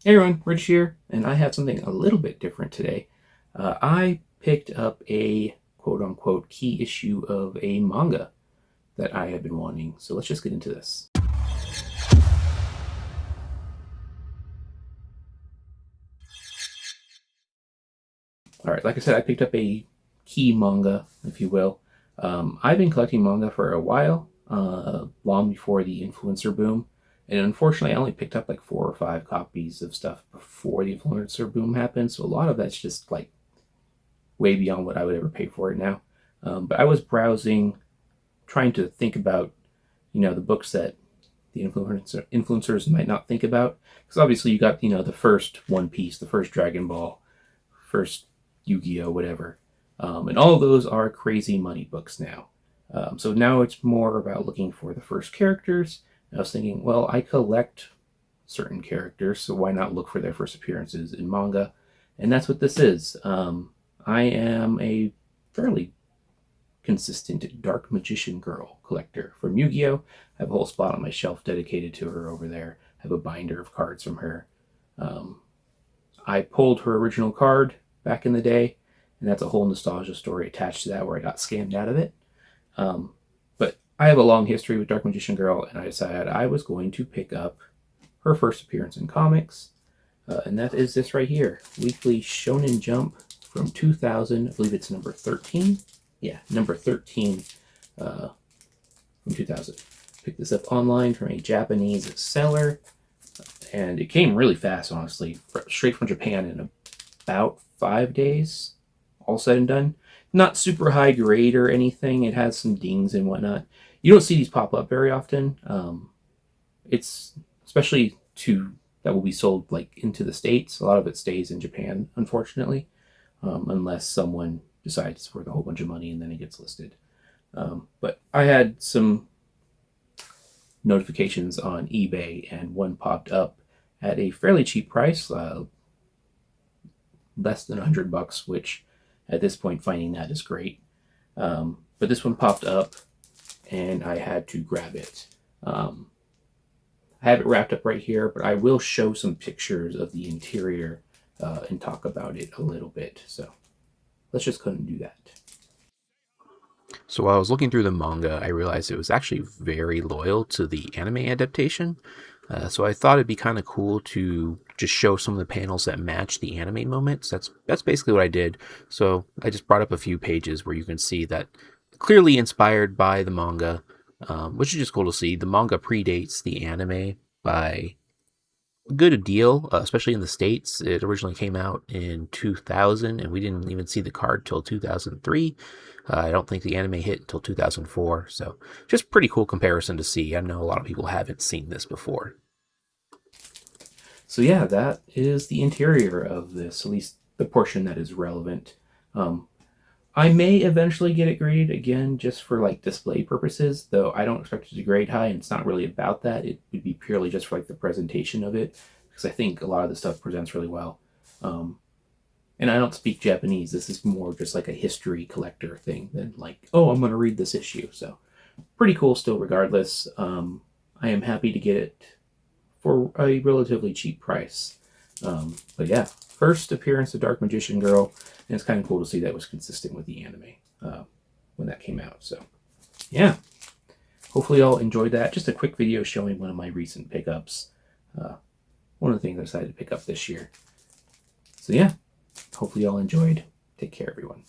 Hey everyone, Rich here, and I have something a little bit different today. I picked up a quote-unquote key issue of a manga that I have been wanting, so let's just get into this. Alright, like I said, I picked up a key manga, if you will. I've been collecting manga for a while, long before the influencer boom, and unfortunately I only picked up like 4 or 5 copies of stuff before the influencer boom happened, so a lot of that's just like way beyond what I would ever pay for it now. But I was browsing, trying to think about, the books that the influencers might not think about. Because obviously you got, the first One Piece, the first Dragon Ball, first Yu-Gi-Oh, whatever. And all of those are crazy money books now. So now it's more about looking for the first characters. And I was thinking, well, I collect certain characters, so why not look for their first appearances in manga? And that's what this is. I am a fairly consistent Dark Magician Girl collector from Yugioh. I have a whole spot on my shelf dedicated to her over there. I have a binder of cards from her. Um, I pulled her original card back in the day, and that's a whole nostalgia story attached to that where I got scammed out of it. But I have a long history with Dark Magician Girl, and I decided I was going to pick up her first appearance in comics, and that is this right here, Weekly Shonen Jump from 2000. I believe it's number 13. Yeah, number 13 from 2000. Picked this up online from a Japanese seller, and it came really fast, honestly, straight from Japan in about 5 days, all said and done. Not super high grade or anything. It has some dings and whatnot. You don't see these pop up very often. It's especially to that will be sold like into the States. A lot of it stays in Japan, unfortunately, unless someone decides it's worth a whole bunch of money and then it gets listed. But I had some notifications on eBay, and one popped up at a fairly cheap price, less than $100, which at this point finding that is great. But this one popped up, and I had to grab it. I have it wrapped up right here, but I will show some pictures of the interior and talk about it a little bit. So let's just go and do that. So while I was looking through the manga, I realized it was actually very loyal to the anime adaptation. So I thought it'd be kind of cool to just show some of the panels that match the anime moments. That's basically what I did. So I just brought up a few pages where you can see that clearly inspired by the manga, which is just cool to see. The manga predates the anime by a good deal, especially in the States. It originally came out in 2000, and we didn't even see the card till 2003. I don't think the anime hit until 2004, so just pretty cool comparison to see. I know a lot of people haven't seen this before. So yeah, that is the interior of this, at least the portion that is relevant. Um, I may eventually get it graded again just for like display purposes, though I don't expect it to grade high, and it's not really about that. It would be purely just for like the presentation of it, because I think a lot of the stuff presents really well. Um, and I don't speak Japanese. This is more just like a history collector thing than like, oh, I'm going to read this issue. So pretty cool still, regardless. I am happy to get it for a relatively cheap price. But yeah, first appearance of Dark Magician Girl, and it's kind of cool to see that was consistent with the anime when that came out. So yeah, hopefully y'all enjoyed that. Just a quick video showing one of my recent pickups. One of the things I decided to pick up this year. So yeah, hopefully y'all enjoyed. Take care, everyone.